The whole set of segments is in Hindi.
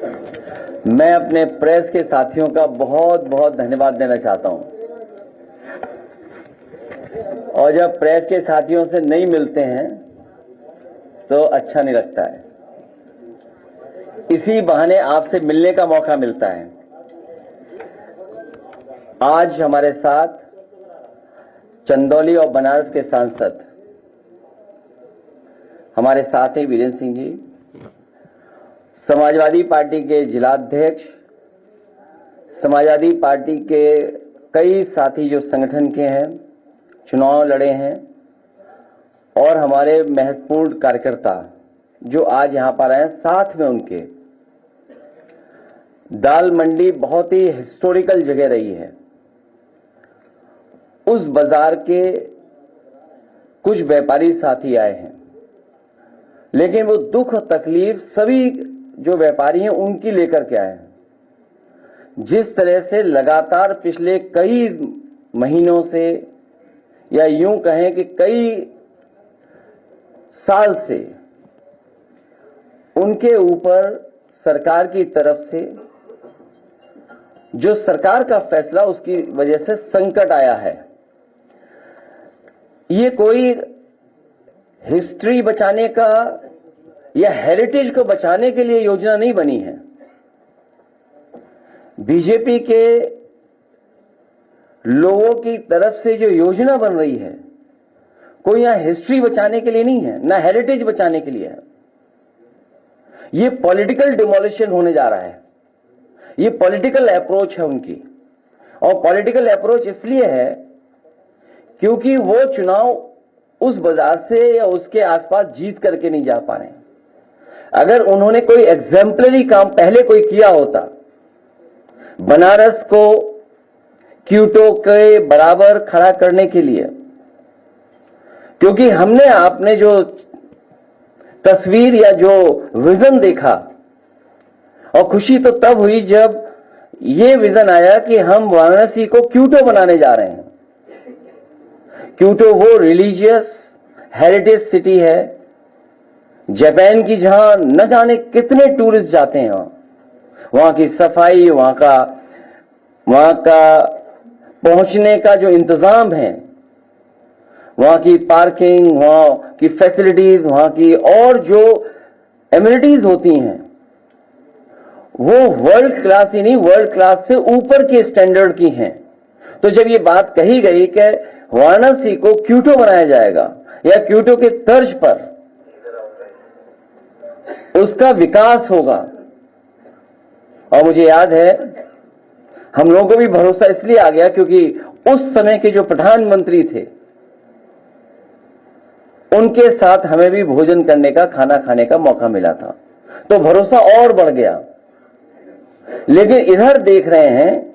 मैं अपने प्रेस के साथियों का बहुत बहुत धन्यवाद देना चाहता हूं। और जब प्रेस के साथियों से नहीं मिलते हैं तो अच्छा नहीं लगता है। इसी बहाने आपसे मिलने का मौका मिलता है। आज हमारे साथ चंदौली और बनारस के सांसद हमारे साथ हैं वीरेंद्र सिंह जी, समाजवादी पार्टी के जिलाध्यक्ष, समाजवादी पार्टी के कई साथी जो संगठन के हैं, चुनाव लड़े हैं, और हमारे महत्वपूर्ण कार्यकर्ता जो आज यहां पर आए। साथ में उनके दाल मंडी बहुत ही हिस्टोरिकल जगह रही है। उस बाजार के कुछ व्यापारी साथी आए हैं, लेकिन वो दुख और तकलीफ सभी जो व्यापारी हैं उनकी लेकर के आए हैं। जिस तरह से लगातार पिछले कई महीनों से, या यूं कहें कि कई साल से उनके ऊपर सरकार की तरफ से जो सरकार का फैसला, उसकी वजह से संकट आया है। ये कोई हिस्ट्री बचाने का या हेरिटेज को बचाने के लिए योजना नहीं बनी है। बीजेपी के लोगों की तरफ से जो योजना बन रही है, कोई यहां हिस्ट्री बचाने के लिए नहीं है, ना हेरिटेज बचाने के लिए है। ये पॉलिटिकल डिमोलिशन होने जा रहा है। ये पॉलिटिकल अप्रोच है उनकी, और पॉलिटिकल अप्रोच इसलिए है क्योंकि वो चुनाव उस बाजार से या उसके आसपास जीत करके नहीं जा पा रहे हैं। अगर उन्होंने कोई एग्जाम्पलरी काम पहले कोई किया होता, बनारस को क्योटो के बराबर खड़ा करने के लिए, क्योंकि हमने आपने जो तस्वीर या जो विजन देखा, और खुशी तो तब हुई जब ये विजन आया कि हम वाराणसी को क्योटो बनाने जा रहे हैं। क्योटो वो रिलीजियस हेरिटेज सिटी है जापान की, जहां न जाने कितने टूरिस्ट जाते हैं। वहां की सफाई, वहां का पहुंचने का जो इंतजाम है, वहां की पार्किंग, वहां की फैसिलिटीज, वहां की और जो एमिनिटीज होती हैं, वो वर्ल्ड क्लास ही नहीं, वर्ल्ड क्लास से ऊपर के स्टैंडर्ड की हैं। तो जब ये बात कही गई कि वाराणसी को क्योटो बनाया जाएगा या क्योटो के तर्ज पर उसका विकास होगा, और मुझे याद है हम लोगों को भी भरोसा इसलिए आ गया क्योंकि उस समय के जो प्रधानमंत्री थे उनके साथ हमें भी भोजन करने का, खाना खाने का मौका मिला था, तो भरोसा और बढ़ गया। लेकिन इधर देख रहे हैं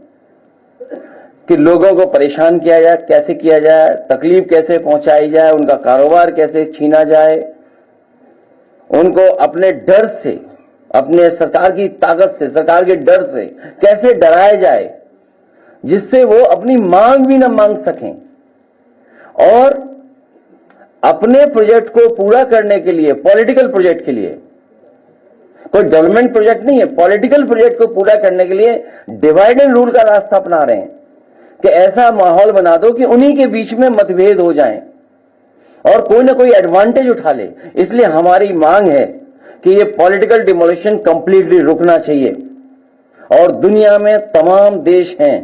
कि लोगों को परेशान किया जाए, कैसे किया जाए, तकलीफ कैसे पहुंचाई जाए, उनका कारोबार कैसे छीना जाए, उनको अपने डर से, अपने सरकार की ताकत से, सरकार के डर से कैसे डराया जाए जिससे वो अपनी मांग भी न मांग सकें। और अपने प्रोजेक्ट को पूरा करने के लिए, पॉलिटिकल प्रोजेक्ट के लिए, कोई डेवलपमेंट प्रोजेक्ट नहीं है, पॉलिटिकल प्रोजेक्ट को पूरा करने के लिए डिवाइड एंड रूल का रास्ता अपना रहे हैं कि ऐसा माहौल बना दो कि उन्हीं के बीच में मतभेद हो जाएं और कोई ना कोई एडवांटेज उठा ले। इसलिए हमारी मांग है कि ये पॉलिटिकल डिमोलिशन कंप्लीटली रुकना चाहिए। और दुनिया में तमाम देश हैं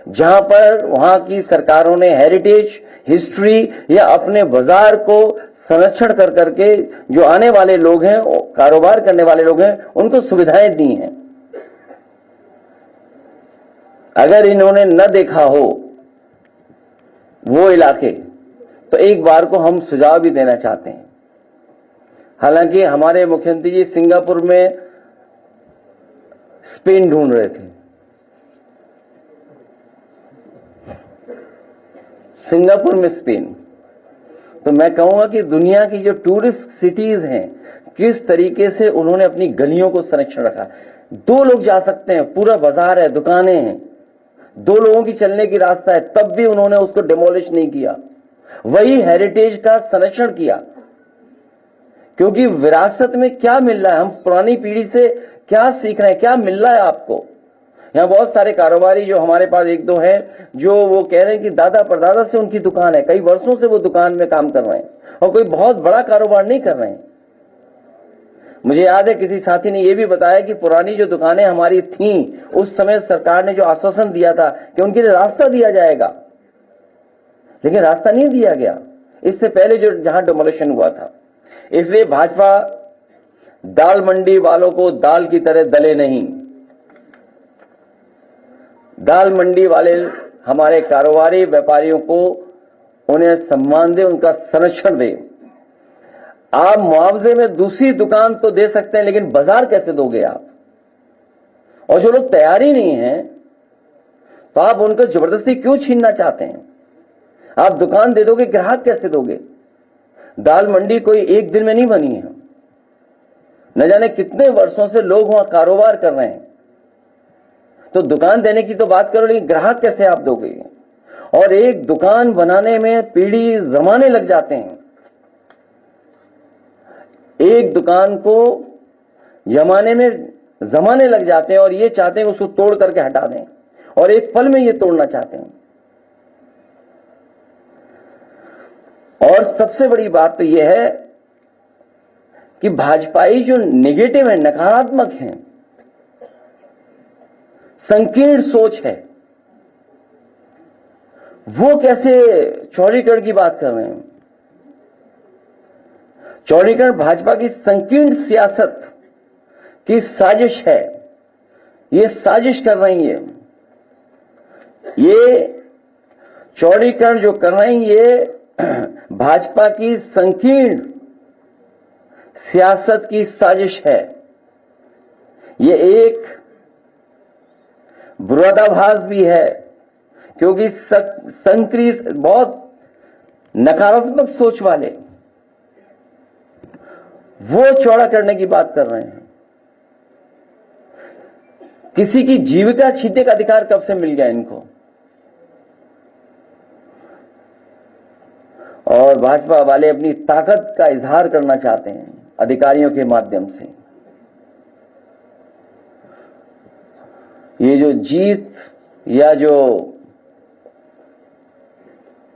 जहां पर वहां की सरकारों ने हेरिटेज, हिस्ट्री या अपने बाजार को संरक्षण कर करके जो आने वाले लोग हैं, कारोबार करने वाले लोग हैं, उनको सुविधाएं दी हैं। अगर इन्होंने न देखा हो वो इलाके, तो एक बार को हम सुझाव भी देना चाहते हैं। हालांकि हमारे मुख्यमंत्री जी सिंगापुर में स्पेन ढूंढ रहे थे, सिंगापुर में स्पेन। तो मैं कहूंगा कि दुनिया की जो टूरिस्ट सिटीज हैं, किस तरीके से उन्होंने अपनी गलियों को संरक्षण रखा। 2 लोग जा सकते हैं, पूरा बाजार है, दुकानें हैं, 2 लोगों की चलने की रास्ता है, तब भी उन्होंने उसको डिमोलिश नहीं किया। वही हेरिटेज का संरक्षण किया, क्योंकि विरासत में क्या मिल रहा है, हम पुरानी पीढ़ी से क्या सीख रहे हैं, क्या मिल रहा है आपको? यहां बहुत सारे कारोबारी जो हमारे पास एक दो हैं, जो वो कह रहे हैं कि दादा परदादा से उनकी दुकान है, कई वर्षों से वो दुकान में काम कर रहे हैं और कोई बहुत बड़ा कारोबार नहीं कर रहे हैं। मुझे याद है किसी साथी ने यह भी बताया कि पुरानी जो दुकानें हमारी थीं, उस समय सरकार ने जो आश्वासन दिया था कि उनके लिए रास्ता दिया जाएगा, लेकिन रास्ता नहीं दिया गया इससे पहले जो जहां डिमोलिशन हुआ था। इसलिए भाजपा दाल मंडी वालों को दाल की तरह दले नहीं। दाल मंडी वाले हमारे कारोबारी व्यापारियों को उन्हें सम्मान दे, उनका संरक्षण दे। आप मुआवजे में दूसरी दुकान तो दे सकते हैं, लेकिन बाजार कैसे दोगे आप? और जो लोग तैयार ही नहीं है तो आप उनको जबरदस्ती क्यों छीनना चाहते हैं? आप दुकान दे दोगे, ग्राहक कैसे दोगे? दाल मंडी कोई एक दिन में नहीं बनी है, न जाने कितने वर्षों से लोग वहां कारोबार कर रहे हैं। तो दुकान देने की तो बात करो, लेकिन ग्राहक कैसे आप दोगे? और एक दुकान बनाने में पीढ़ी जमाने लग जाते हैं। एक दुकान को जमाने में जमाने लग जाते हैं और ये चाहते हैं उसको तोड़ करके हटा दें, और एक पल में ये तोड़ना चाहते हैं। और सबसे बड़ी बात तो यह है कि भाजपाई जो नेगेटिव है, नकारात्मक है, संकीर्ण सोच है, वो कैसे चौड़ीकरण की बात कर रहे हैं? चौड़ीकरण भाजपा की संकीर्ण सियासत की साजिश है। ये साजिश कर रही है, ये चौड़ीकरण जो कर रही है, ये भाजपा की संकीर्ण सियासत की साजिश है। ये एक विरोधाभास भी है, क्योंकि संकीर्ण बहुत नकारात्मक सोच वाले वो चौड़ा करने की बात कर रहे हैं। किसी की जीविका छीनने का अधिकार कब से मिल गया इनको? और भाजपा वाले अपनी ताकत का इजहार करना चाहते हैं अधिकारियों के माध्यम से। ये जो जीत या जो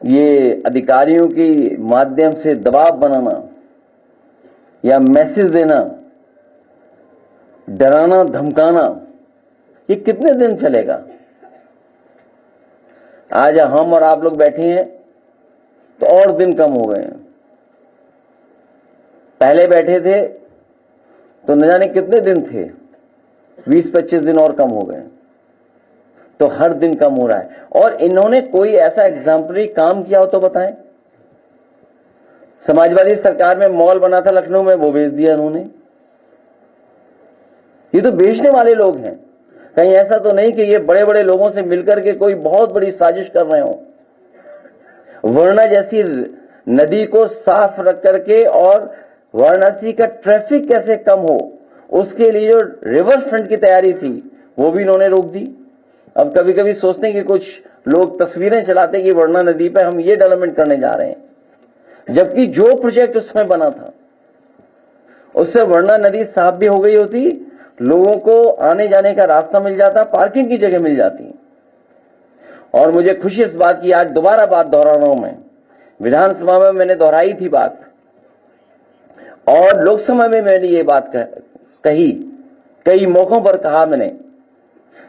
ये अधिकारियों के माध्यम से दबाव बनाना या मैसेज देना, डराना धमकाना, ये कितने दिन चलेगा? आज हम और आप लोग बैठे हैं तो और दिन कम हो गए हैं। पहले बैठे थे तो न जाने कितने दिन थे, 20-25 दिन और कम हो गए, तो हर दिन कम हो रहा है। और इन्होंने कोई ऐसा एग्जाम्पलरी काम किया हो तो बताएं। समाजवादी सरकार में मॉल बना था लखनऊ में, वो बेच दिया इन्होंने। ये तो बेचने वाले लोग हैं, कहीं ऐसा तो नहीं कि ये बड़े बड़े लोगों से मिलकर के कोई बहुत बड़ी साजिश कर रहे हो। वाराणसी जैसी नदी को साफ रख करके और वाराणसी का ट्रैफिक कैसे कम हो, उसके लिए जो रिवर फ्रंट की तैयारी थी वो भी इन्होंने रोक दी। अब कभी कभी सोचते हैं कि कुछ लोग तस्वीरें चलाते हैं कि वरुणा नदी पर हम ये डेवलपमेंट करने जा रहे हैं, जबकि जो प्रोजेक्ट उस समय बना था उससे वरुणा नदी साफ भी हो गई होती, लोगों को आने जाने का रास्ता मिल जाता, पार्किंग की जगह मिल जाती। और मुझे खुशी इस बात की, आज दोबारा बात दोहरा रहा हूं मैं, विधानसभा में मैंने दोहराई थी बात और लोकसभा में मैंने ये बात कही, कई मौकों पर कहा मैंने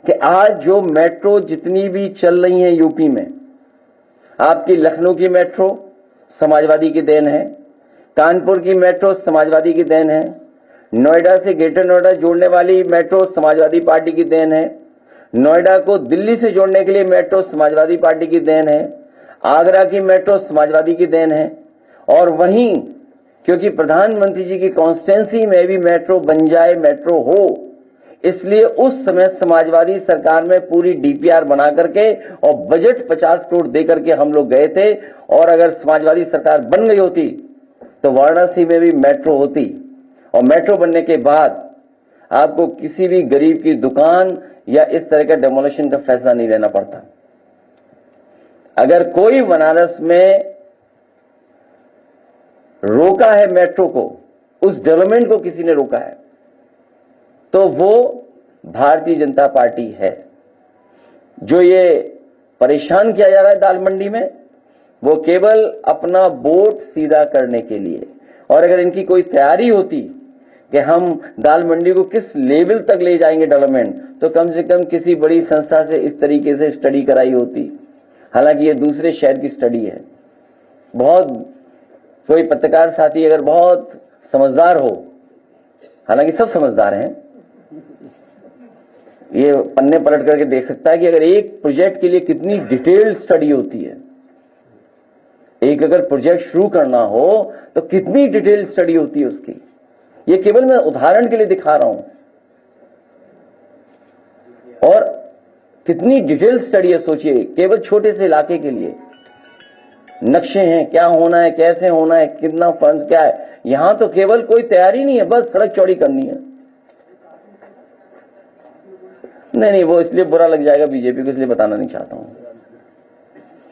कि आज जो मेट्रो जितनी भी चल रही है यूपी में, आपकी लखनऊ की मेट्रो समाजवादी की देन है, कानपुर की मेट्रो समाजवादी की देन है, नोएडा से ग्रेटर नोएडा जोड़ने वाली मेट्रो समाजवादी पार्टी की देन है, नोएडा को दिल्ली से जोड़ने के लिए मेट्रो समाजवादी पार्टी की देन है, आगरा की मेट्रो समाजवादी की देन है। और वहीं क्योंकि प्रधानमंत्री जी की कॉन्स्टिट्यूंसी में भी मेट्रो बन जाए, मेट्रो हो, इसलिए उस समय समाजवादी सरकार में पूरी डीपीआर बना करके और बजट 50 करोड़ दे करके हम लोग गए थे। और अगर समाजवादी सरकार बन गई होती तो वाराणसी में भी मेट्रो होती, और मेट्रो बनने के बाद आपको किसी भी गरीब की दुकान या इस तरह का डेमोलिशन का फैसला नहीं लेना पड़ता। अगर कोई बनारस में रोका है मेट्रो को, उस डेवलपमेंट को किसी ने रोका है, तो वो भारतीय जनता पार्टी है। जो ये परेशान किया जा रहा है दाल मंडी में, वो केवल अपना वोट सीधा करने के लिए। और अगर इनकी कोई तैयारी होती कि हम दाल मंडी को किस लेवल तक ले जाएंगे डेवलपमेंट, तो कम से कम किसी बड़ी संस्था से इस तरीके से स्टडी कराई होती। हालांकि ये दूसरे शहर की स्टडी है। बहुत कोई पत्रकार साथी अगर बहुत समझदार हो, हालांकि सब समझदार हैं, ये पन्ने पलट करके देख सकता है कि अगर एक प्रोजेक्ट के लिए कितनी डिटेल्ड स्टडी होती है। एक अगर प्रोजेक्ट शुरू करना हो तो कितनी डिटेल्ड स्टडी होती है उसकी। ये केवल मैं उदाहरण के लिए दिखा रहा हूं। और कितनी डिटेल्ड स्टडी है सोचिए, केवल छोटे से इलाके के लिए। नक्शे हैं, क्या होना है, कैसे होना है, कितना फंड्स क्या है। यहां तो केवल कोई तैयारी नहीं है, बस सड़क चौड़ी करनी है। नहीं, वो इसलिए बुरा लग जाएगा बीजेपी को, इसलिए बताना नहीं चाहता हूं।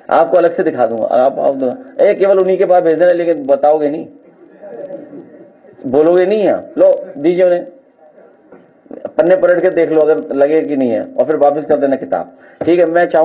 आपको अलग से दिखा दूंगा। आप केवल उन्हीं के पास भेज देना, लेकिन बताओगे नहीं, बोलोगे नहीं है। लो दीजिए उन्हें, पन्ने पलट के देख लो अगर लगे कि नहीं है, और फिर वापस कर देना किताब। ठीक है, मैं चाहूंगा